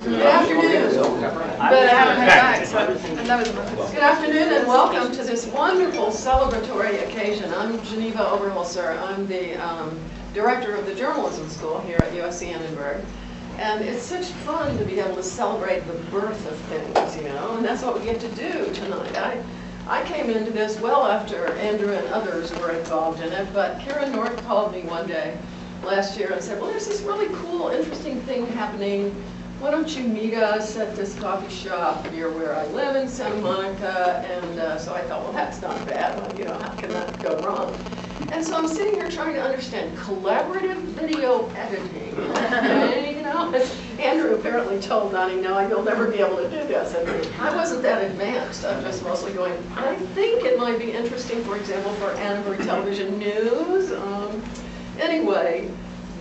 Good afternoon. But I haven't heard back. Good afternoon and welcome to this wonderful celebratory occasion. I'm Geneva Overholser. I'm the director of the journalism school here at USC Annenberg. And it's such fun to be able to celebrate the birth of things, you know, and that's what we get to do tonight. I came into this well after Andrew and others were involved in it, but Karen North called me one day last year and said, well, there's this really cool, interesting thing happening. Why don't you meet us at this coffee shop near where I live in Santa Monica? And so I thought, well, that's not bad. You know, how can that go wrong? And so I'm sitting here trying to understand collaborative video editing. And, you know, Andrew apparently told Nonny, no, you'll never be able to do this. And I wasn't that advanced. I'm just mostly going, I think it might be interesting, for example, for Annenberg Television News. Anyway,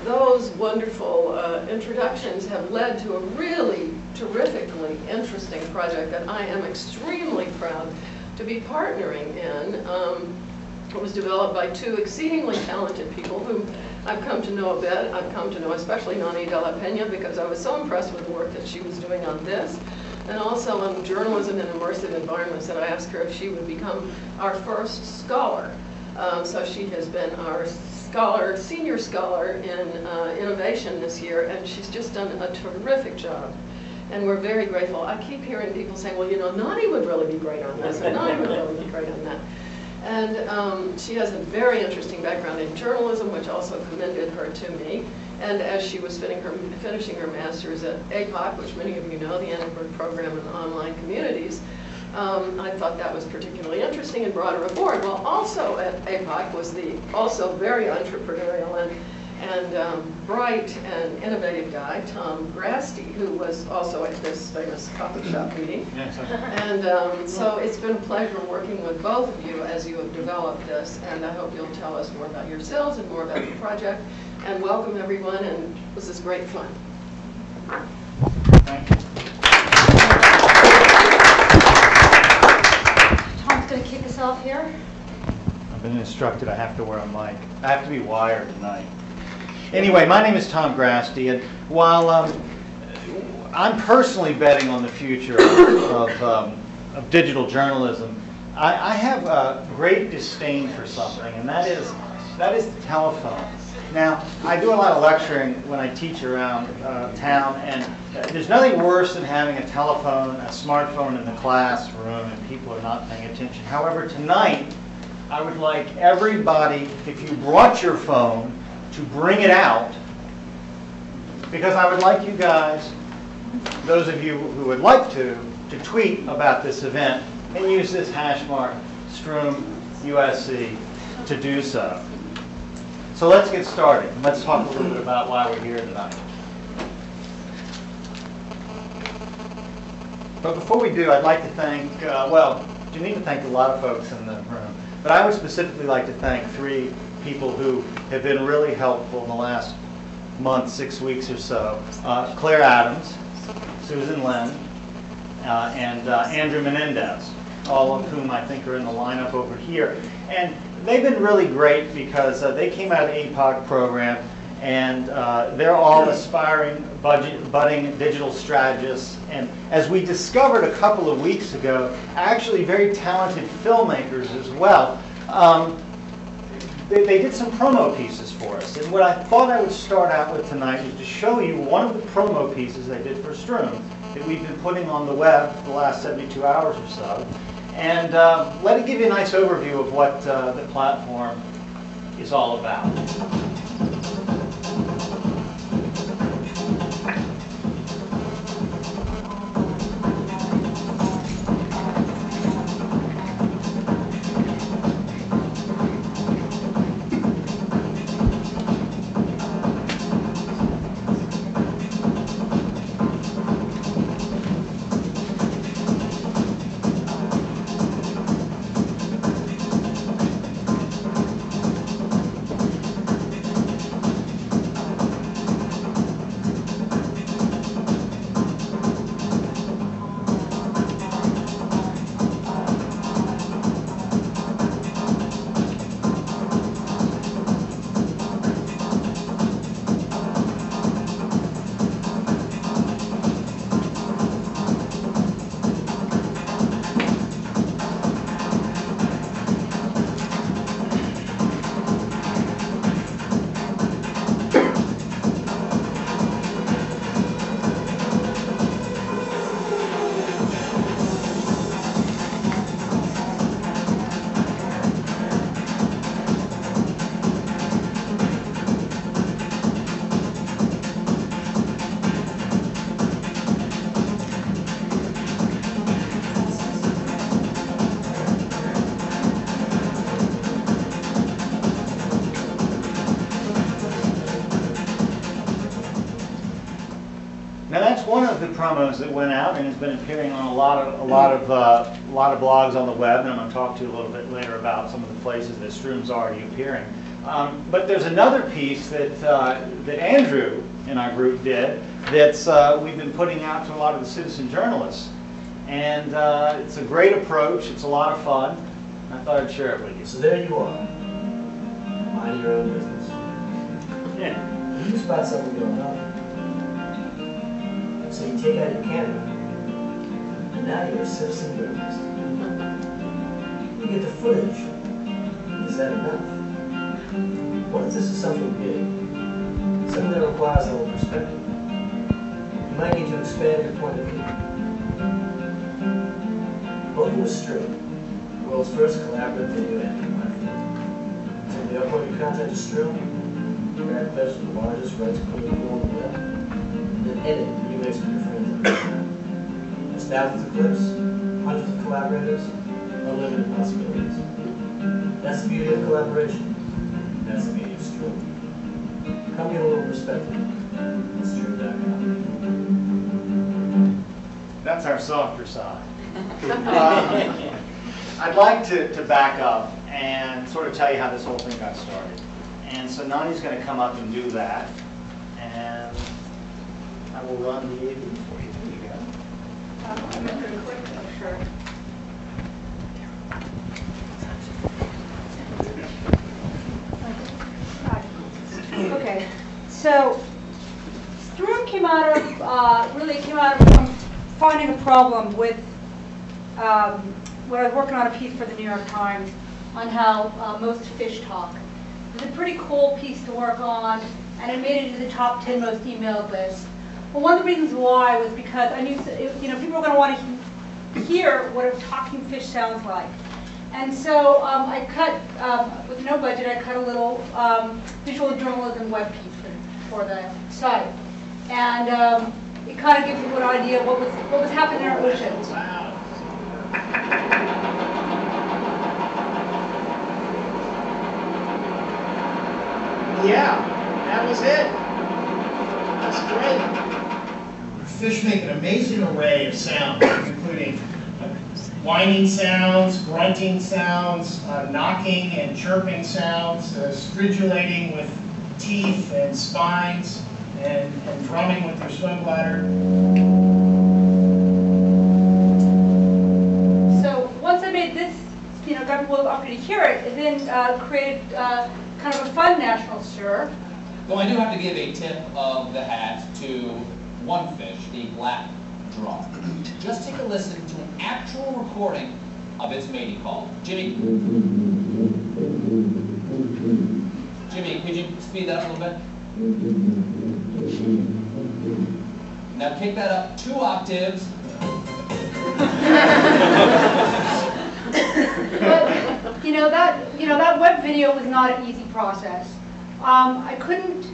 those wonderful introductions have led to a really terrifically interesting project that I am extremely proud to be partnering in. It was developed by two exceedingly talented people whom I've come to know a bit. I've come to know especially Nonny de la Pena because I was so impressed with the work that she was doing on this, and also on journalism in immersive environments, that I asked her if she would become our first scholar. So she has been our senior scholar in innovation this year, and she's just done a terrific job. And we're very grateful. I keep hearing people saying, well, you know, Nonny would really be great on this, and Nonny would really be great on that. And she has a very interesting background in journalism, which also commended her to me. And as she was finishing her master's at APOC, which many of you know, the Annenberg program in online communities, I thought that was particularly interesting and brought her aboard. Well, also at APOC was the also very entrepreneurial and bright and innovative guy, Tom Grasty, who was also at this famous coffee shop meeting. And so it's been a pleasure working with both of you as you have developed this, and I hope you'll tell us more about yourselves and more about the project. And welcome everyone, and this is great fun. Thank you. Tom's going to kick us off here. I've been instructed I have to wear a mic. I have to be wired tonight. Anyway, my name is Tom Grasty, and while I'm personally betting on the future of digital journalism, I have a great disdain for something, and that is the telephone. Now, I do a lot of lecturing when I teach around town, and there's nothing worse than having a telephone, a smartphone in the classroom, and people are not paying attention. However, tonight, I would like everybody, if you brought your phone, to bring it out, because I would like you guys, those of you who would like to tweet about this event and use this hash mark, Stroome USC, to do so. So let's get started. Let's talk a little bit about why we're here tonight. But before we do, I'd like to thank, well, Geneva thanked a lot of folks in the room, but I would specifically like to thank three people who have been really helpful in the last month, 6 weeks or so. Claire Adams, Susan Lynn, and Andrew Menendez, all of whom I think are in the lineup over here. And they've been really great because they came out of the APOC program, and they're all aspiring budding digital strategists. And as we discovered a couple of weeks ago, actually very talented filmmakers as well. They did some promo pieces for us, and what I thought I would start out with tonight is to show you one of the promo pieces they did for Stroome that we've been putting on the web for the last 72 hours or so, and let it give you a nice overview of what the platform is all about. that's one of the promos that went out and has been appearing on a lot of blogs on the web, and I'm going to talk to you a little bit later about some of the places that Stroome's already appearing. But there's another piece that that Andrew in our group did that's we've been putting out to a lot of the citizen journalists, and it's a great approach. It's a lot of fun. I thought I'd share it with you. So there you are, mind your own business. Yeah. You spot something going on. So you take out your camera, and now you're a citizen journalist. You get the footage. Is that enough? What if this is something big? Something that requires a little perspective. You might need to expand your point of view. Welcome to Stroome, the world's first collaborative video editing platform. Simply upload your content to Stroome, grab clips from the largest rights-clean pool on the web, and then edit and remix with your friends on the internet. There's thousands of clips, hundreds of collaborators, unlimited possibilities. That's the beauty of collaboration. That's the beauty of Stroome. Come get a little perspective. It's Stroome.com. That's our softer side. I'd like to back up and sort of tell you how this whole thing got started. And so Nonny's going to come up and do that. And I will run the AV for you. There you go. I'm pretty quick, I'm sure. Okay, so Stroome really came out of from finding a problem with when I was working on a piece for the New York Times on how most fish talk. It was a pretty cool piece to work on, and it made it to the top 10 most emailed list. Well, one of the reasons why was because I knew people were going to want to hear what a talking fish sounds like. And so I cut, with no budget, I cut a little visual journalism web piece for the site. And it kind of gives you an idea of what was happening in our oceans. Yeah, that was it. That's great. Fish make an amazing array of sounds, including whining sounds, grunting sounds, knocking and chirping sounds, stridulating with teeth and spines, and drumming with their swim bladder. So once I made this, got people up to hear it, it then created kind of a fun national stir. Well, I do have to give a tip of the hat to one fish, the black drum. Just take a listen to an actual recording of its mating call. Jimmy, could you speed that up a little bit? Now kick that up 2 octaves. But that web video was not an easy process. I couldn't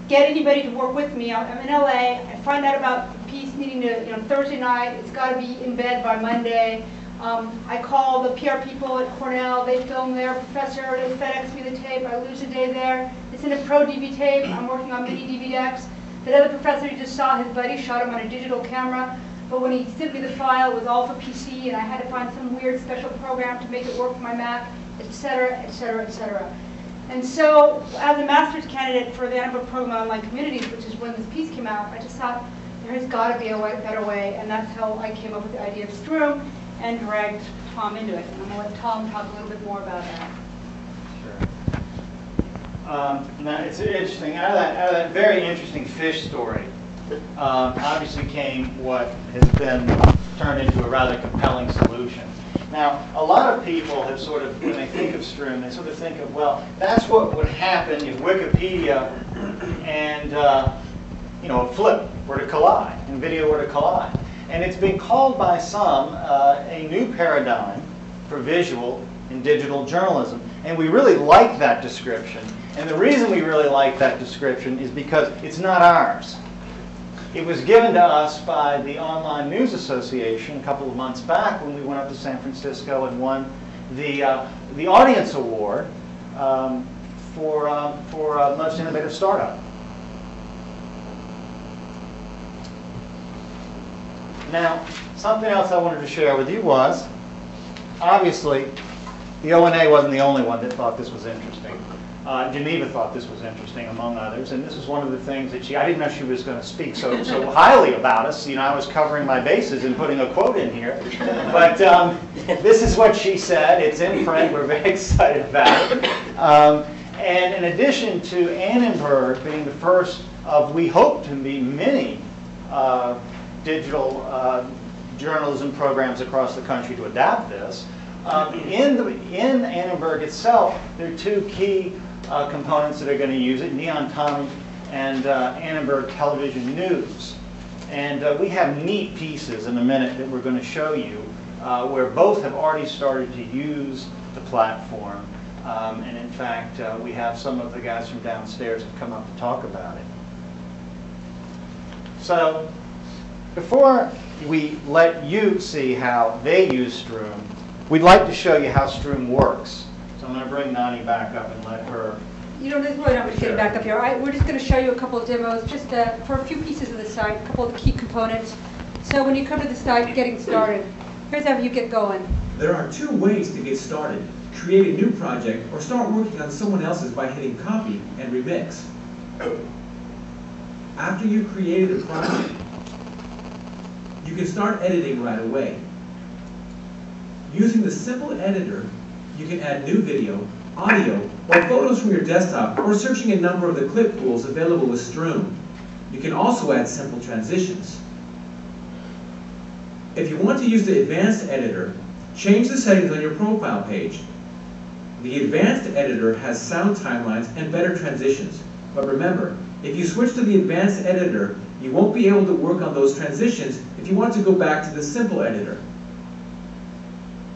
get anybody to work with me. I'm in LA. I find out about the piece needing to, Thursday night. It's got to be in bed by Monday. I call the PR people at Cornell. They film their professor. They FedEx me the tape. I lose a day there. It's in a Pro DV tape. I'm working on mini DV decks. That other professor you just saw, his buddy shot him on a digital camera. But when he sent me the file, it was all for PC, and I had to find some weird special program to make it work for my Mac, etc., etc., etc. And so, as a master's candidate for the Annenberg program on Online Communities, which is when this piece came out, I just thought there has got to be a better way, and that's how I came up with the idea of Stroome and dragged Tom into it. And I'm going to let Tom talk a little bit more about that. Sure. Now, it's interesting. Out of that very interesting fish story, obviously came what has been turned into a rather compelling solution. Now, a lot of people have sort of, when they think of Stroome, they sort of think of, well, that's what would happen if Wikipedia and, a flip were to collide, and video were to collide. And it's been called by some a new paradigm for visual and digital journalism. And we really like that description. And the reason we really like that description is because it's not ours. It was given to us by the Online News Association a couple of months back when we went up to San Francisco and won the Audience Award for Most Innovative Startup. Now, something else I wanted to share with you was, obviously, the ONA wasn't the only one that thought this was interesting. Geneva thought this was interesting, among others, and this is one of the things that I didn't know she was going to speak so highly about us. You know, I was covering my bases and putting a quote in here. But this is what she said. It's in print. We're very excited about it. And in addition to Annenberg being the first of, we hope to be many digital journalism programs across the country to adapt this, in Annenberg itself, there are two key components that are going to use it, Neon Tommy and Annenberg Television News. And we have neat pieces in a minute that we're going to show you where both have already started to use the platform. And in fact, we have some of the guys from downstairs have come up to talk about it. So before we let you see how they use Stroome, we'd like to show you how Stroome works. So I'm going to bring Nonny back up and let her. You know, there's really not much getting back up here. We're just going to show you a couple of demos, just for a few pieces of the site, a couple of the key components. So when you come to the site, getting started, here's how you get going. There are two ways to get started. Create a new project or start working on someone else's by hitting copy and remix. After you've created a project, you can start editing right away. Using the simple editor, you can add new video, audio, or photos from your desktop, or searching a number of the clip pools available with Stroome. You can also add simple transitions. If you want to use the advanced editor, change the settings on your profile page. The advanced editor has sound timelines and better transitions. But remember, if you switch to the advanced editor, you won't be able to work on those transitions if you want to go back to the simple editor.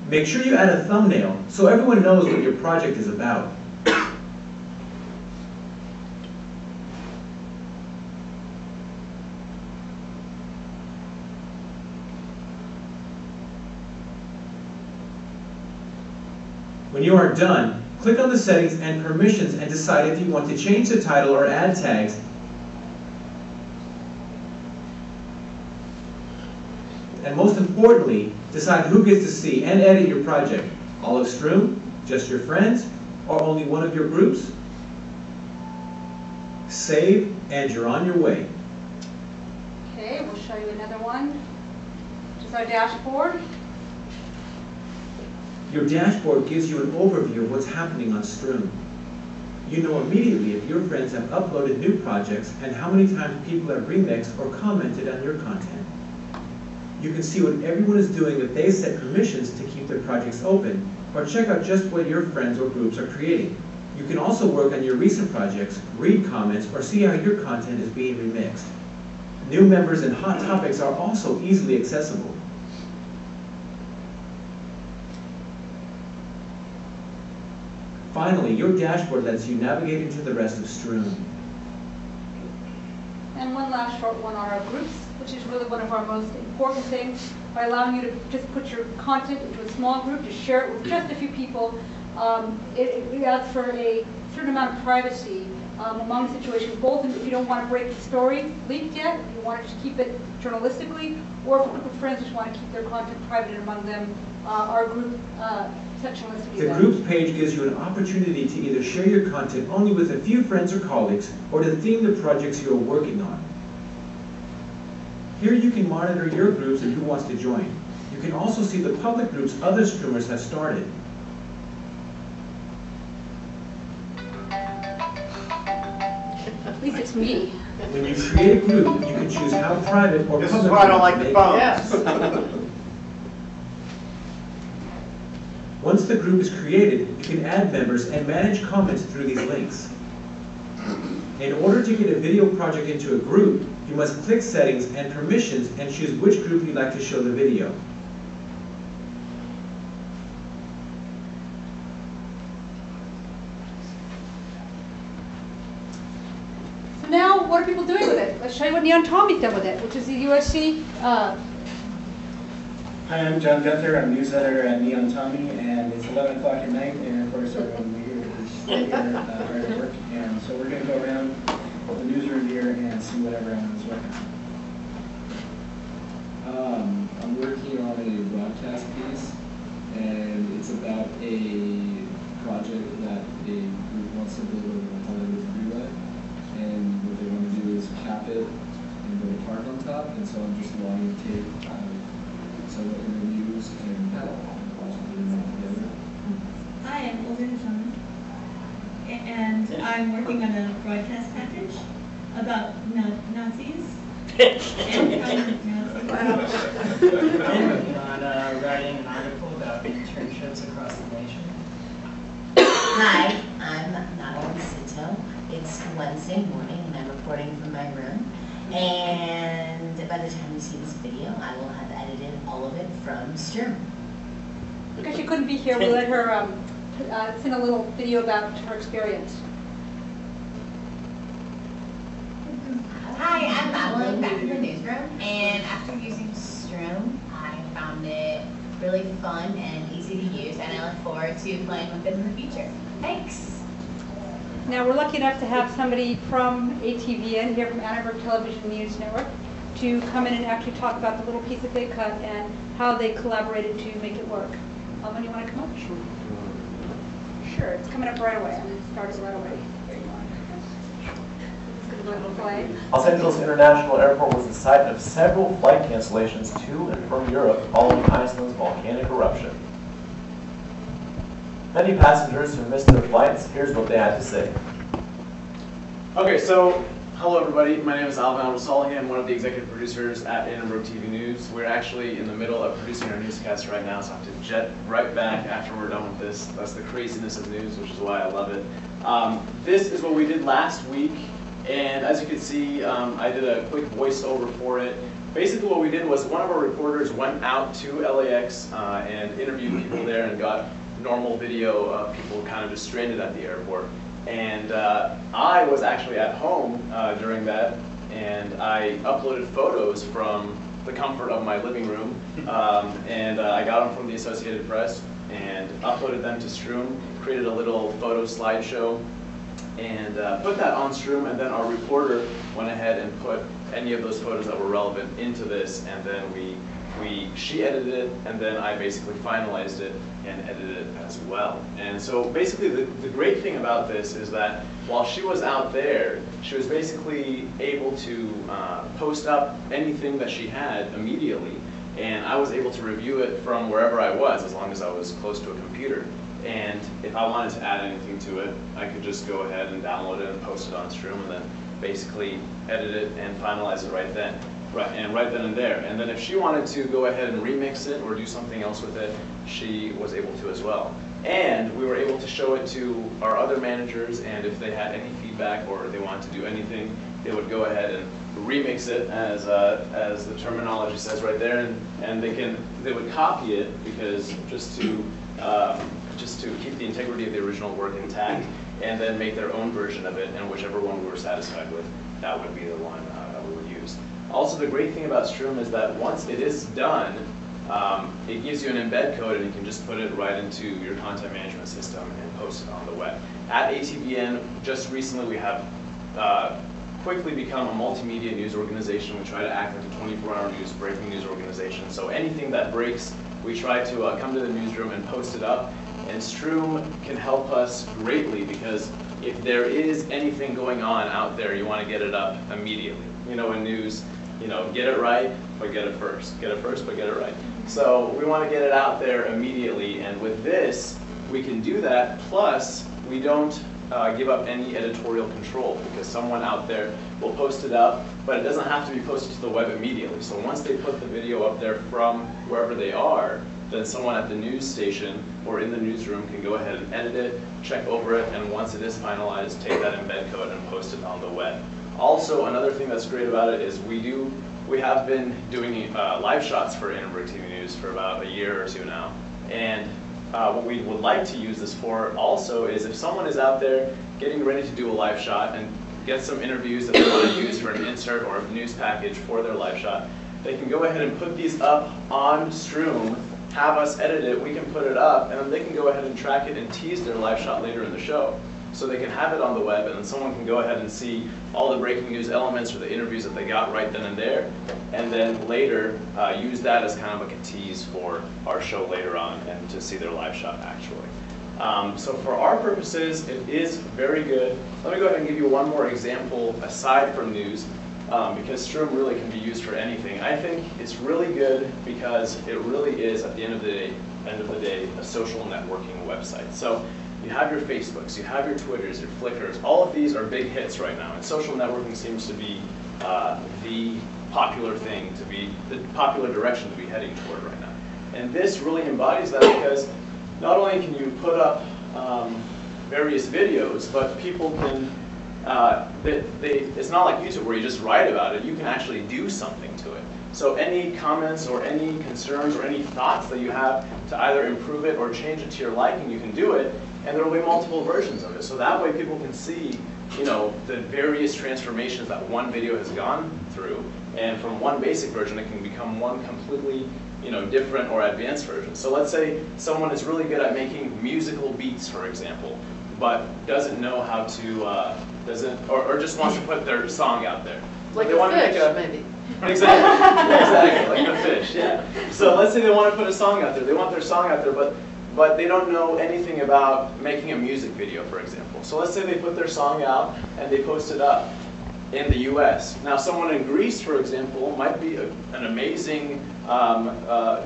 Make sure you add a thumbnail so everyone knows what your project is about. When you are done, click on the settings and permissions and decide if you want to change the title or add tags. And most importantly, decide who gets to see and edit your project. All of Stroome, just your friends, or only one of your groups. Save, and you're on your way. Okay, we'll show you another one, which is our dashboard. Your dashboard gives you an overview of what's happening on Stroome. You know immediately if your friends have uploaded new projects and how many times people have remixed or commented on your content. You can see what everyone is doing if they set permissions to keep their projects open, or check out just what your friends or groups are creating. You can also work on your recent projects, read comments, or see how your content is being remixed. New members and hot topics are also easily accessible. Finally, your dashboard lets you navigate into the rest of Stroome. And one last short one are our groups, which is really one of our most important things. By allowing you to just put your content into a small group, to share it with just a few people, it allows for a certain amount of privacy among situations, both if you don't want to break the story leaked yet, if you want to just keep it journalistically, or if a group of friends just want to keep their content private among them, our group section lists to do that. The groups page gives you an opportunity to either share your content only with a few friends or colleagues, or to theme the projects you are working on. Here you can monitor your groups and who wants to join. You can also see the public groups other Stroomers have started. At least it's me. When you create a group, you can choose how private or public. This is why I don't like the phone. Yes. Once the group is created, you can add members and manage comments through these links. In order to get a video project into a group, you must click Settings and Permissions and choose which group you'd like to show the video. So now, what are people doing with it? Let's show you what Neon Tommy's done with it, which is the USC. Hi, I'm John Gunther. I'm news editor at Neon Tommy, and it's 11 o'clock at night, and of course everyone here is here ready to work. And so we're going to go around the newsroom here and see what everyone is working on. a project that a group wants to build over a Hollywood freeway, and what they want to do is cap it and build a park on top, and so I'm just wanting to take several interviews and possibly them together. Hi, I'm Olden, and I'm working on a broadcast package about Nazis. And I'm working on writing an article about internships across the nation. Hi, I'm Madeline Sito. It's Wednesday morning and I'm reporting from my room. And by the time you see this video, I will have edited all of it from Stroome. Because she couldn't be here, we let her send a little video about her experience. Hi, I'm Madeline, back in the newsroom, and after using Stroome, I found it really fun and easy to use, and I look forward to playing with it in the future. Thanks! Now, we're lucky enough to have somebody from ATVN here from Annenberg Television News Network to come in and actually talk about the little piece that they cut and how they collaborated to make it work. Alvin, you want to come up? Sure, it's coming up right away. I'm going to start it right away. Los Angeles International Airport was the site of several flight cancellations to and from Europe following Iceland's volcanic eruption. Many passengers who missed their flights, here's what they had to say. Okay, so hello everybody. My name is Alvin Al-Rasalahi. I'm one of the executive producers at Annenberg TV News. We're actually in the middle of producing our newscast right now, so I have to jet right back after we're done with this. That's the craziness of news, which is why I love it. This is what we did last week. And as you can see, I did a quick voiceover for it. Basically what we did was one of our reporters went out to LAX and interviewed people there and got normal video of people kind of just stranded at the airport. And I was actually at home during that, and I uploaded photos from the comfort of my living room. I got them from the Associated Press and uploaded them to Stroome, created a little photo slideshow, and put that on Stroome, and then our reporter went ahead and put any of those photos that were relevant into this, and then she edited it, and then I basically finalized it and edited it as well. And so basically the great thing about this is that while she was out there, she was basically able to post up anything that she had immediately, and I was able to review it from wherever I was, as long as I was close to a computer. And if I wanted to add anything to it, I could just go ahead and download it and post it on Stroome, and then basically edit it and finalize it right then and there. And then if she wanted to go ahead and remix it or do something else with it, she was able to as well. And we were able to show it to our other managers, and if they had any feedback or they wanted to do anything, they would go ahead and remix it, as the terminology says right there, and they would copy it, because just to keep the integrity of the original work intact, and then make their own version of it, and whichever one we were satisfied with, that would be the one that we would use. Also, the great thing about Stroome is that once it is done, it gives you an embed code, and you can just put it right into your content management system and post it on the web. At ATVN, just recently we have quickly become a multimedia news organization. We try to act like a 24-hour news, breaking news organization. So anything that breaks, we try to come to the newsroom and post it up. And Stroome can help us greatly, because if there is anything going on out there, you want to get it up immediately. You know, in news, you know, get it right, but get it first. Get it first, but get it right. So we want to get it out there immediately, and with this, we can do that. Plus, we don't give up any editorial control, because someone out there will post it up, but it doesn't have to be posted to the web immediately. So once they put the video up there from wherever they are, then someone at the news station or in the newsroom can go ahead and edit it, check over it, and once it is finalized, take that embed code and post it on the web. Also, another thing that's great about it is we have been doing live shots for Annenberg TV News for about a year or two now. And what we would like to use this for also is if someone is out there getting ready to do a live shot and get some interviews that they want to use for an insert or a news package for their live shot, they can go ahead and put these up on Stroome, have us edit it, we can put it up, and then they can go ahead and track it and tease their live shot later in the show. so they can have it on the web, and then someone can go ahead and see all the breaking news elements or the interviews that they got right then and there, and then later use that as kind of like a tease for our show later on and to see their live shot actually. So for our purposes, it is very good. Let me go ahead and give you one more example aside from news, because Stroome really can be used for anything. I think it's really good because it really is, at the end of the day, a social networking website. So you have your Facebooks, you have your Twitters, your Flickrs. All of these are big hits right now, and social networking seems to be the popular thing, to be the popular direction to be heading toward right now. And this really embodies that, because not only can you put up various videos, but people can, it's not like YouTube where you just write about it, you can actually do something to it. So any comments or any concerns or any thoughts that you have to either improve it or change it to your liking, you can do it, and there will be multiple versions of it. So that way people can see, you know, the various transformations that one video has gone through, and from one basic version it can become one completely, you know, different or advanced version. So let's say someone is really good at making musical beats, for example, but doesn't know how to, or just wants to put their song out there. Like they a want fish, to make a, maybe. Exactly, exactly, like a fish, yeah. So let's say they want to put a song out there. They want their song out there, but they don't know anything about making a music video, for example. So let's say they put their song out and they post it up in the US. Now someone in Greece, for example, might be an amazing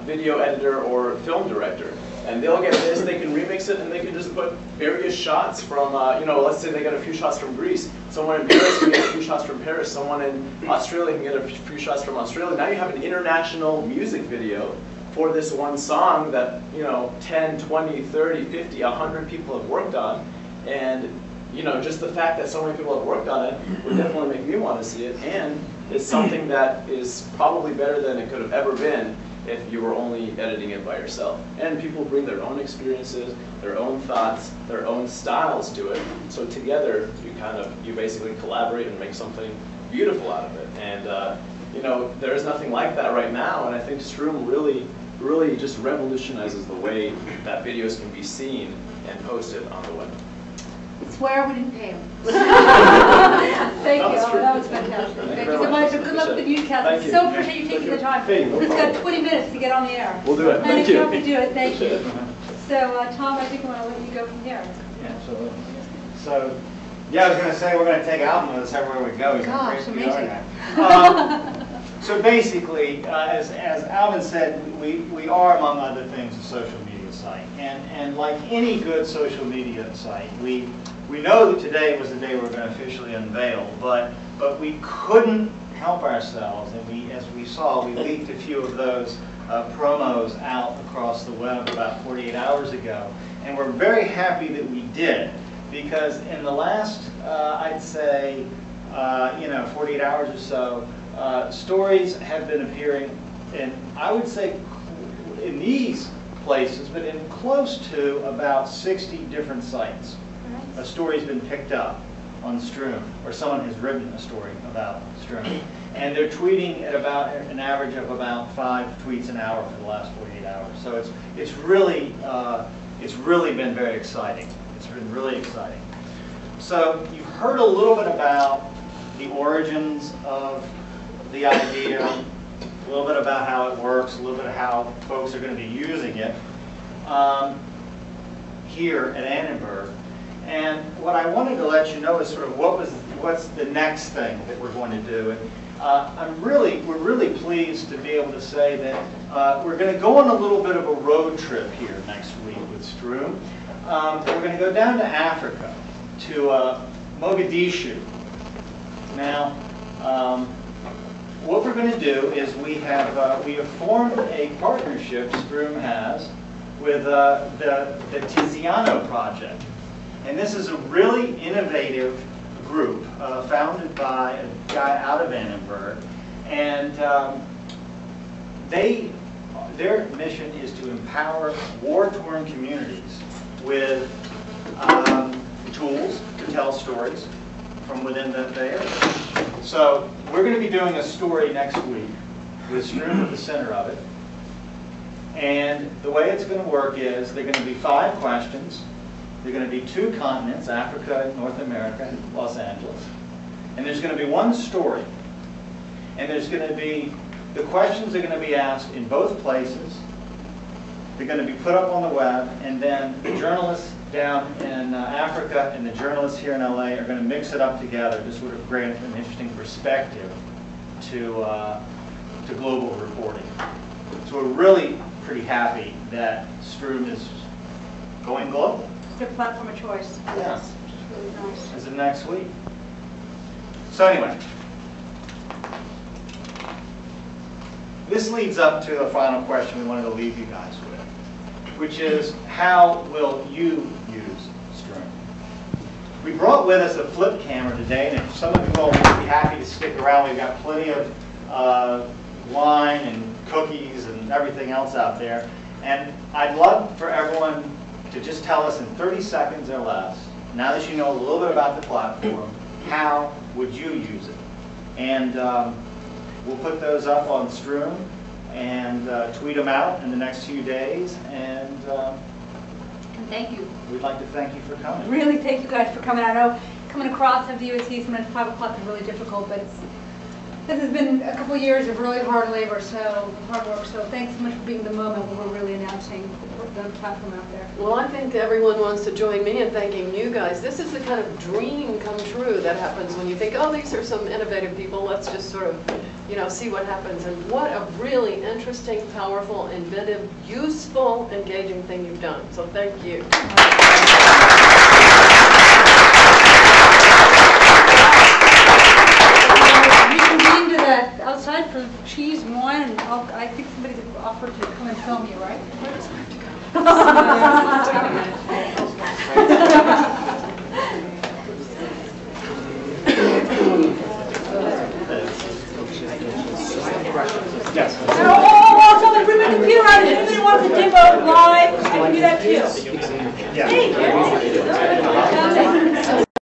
video editor or film director. And they'll get this, they can remix it, and they can just put various shots from, you know, let's say they get a few shots from Greece. Someone in Paris can get a few shots from Paris. Someone in Australia can get a few shots from Australia. Now you have an international music video for this one song that, you know, 10, 20, 30, 50, 100 people have worked on. And, you know, just the fact that so many people have worked on it would definitely make me want to see it. And it's something that is probably better than it could have ever been if you were only editing it by yourself. And people bring their own experiences, their own thoughts, their own styles to it. So together, you basically collaborate and make something beautiful out of it. And you know, there is nothing like that right now. And I think Stroome really just revolutionizes the way that videos can be seen and posted on the web. Swear we didn't pay him. Thank you. Oh, that was fantastic. Thank you so much. Good luck with the newscast. I so appreciate you taking the time. We've got 20 minutes to get on the air. We'll do it. Thank you. To do it. Thank you. So, Tom, I think I want to let you go from here. Yeah, absolutely. So, yeah, I was going to say we're going to take Alvin with us everywhere we go. He's Gosh, amazing. So basically, as Alvin said, we are, among other things, a social media site. And like any good social media site, we know that today was the day we're going to officially unveil, but we couldn't help ourselves, and as we saw, we leaked a few of those promos out across the web about 48 hours ago, and we're very happy that we did, because in the last, I'd say, 48 hours or so, stories have been appearing in, I would say, in these places, but in close to about 60 different sites. A story's been picked up on Stroome, or someone has written a story about Stroome. And they're tweeting at about an average of about 5 tweets an hour for the last 48 hours. So it's really been very exciting. It's been really exciting. So you've heard a little bit about the origins of the idea, a little bit about how it works, a little bit of how folks are going to be using it here at Annenberg. And what I wanted to let you know is sort of what's the next thing that we're going to do. And we're really pleased to be able to say that we're going to go on a little bit of a road trip here next week with Stroome. We're going to go down to Africa, to Mogadishu. Now, what we're going to do is we have formed a partnership Stroome has with the Tiziano Project. And this is a really innovative group founded by a guy out of Annenberg. And their mission is to empower war-torn communities with tools to tell stories from within the area. So we're going to be doing a story next week with Stroome at the center of it. And the way it's going to work is there are going to be 5 questions. There are going to be 2 continents, Africa, North America, and Los Angeles. And there's going to be 1 story. And there's going to be, the questions are going to be asked in both places. They're going to be put up on the web, and then the journalists down in Africa and the journalists here in LA are going to mix it up together to sort of grant an interesting perspective to global reporting. So we're really pretty happy that Stroome is going global. It's a platform of choice. Yeah. Which is really nice. As of next week. So anyway, this leads up to the final question we wanted to leave you guys with, which is, how will you use Stroome? We brought with us a flip camera today, and if some of you all would be happy to stick around, we've got plenty of wine and cookies and everything else out there. And I'd love for everyone to just tell us in 30 seconds or less, now that you know a little bit about the platform, how would you use it? And we'll put those up on Stroome and tweet them out in the next few days. And Thank you. we'd like to thank you for coming. Really, thank you guys for coming. I know coming across of the USC sometimes 5 o'clock is really difficult, but this has been a couple of years of really hard labor, so hard work. So thanks so much for being the moment when we're really announcing the platform out there. Well, I think everyone wants to join me in thanking you guys. This is the kind of dream come true that happens when you think, oh, these are some innovative people. Let's just sort of, see what happens. And what a really interesting, powerful, inventive, useful, engaging thing you've done. So thank you. Outside for cheese and wine, and I think somebody offered to come and film you, right? Yes. Oh, so bring my computer out. If anybody wants to dip out live, I can do that too.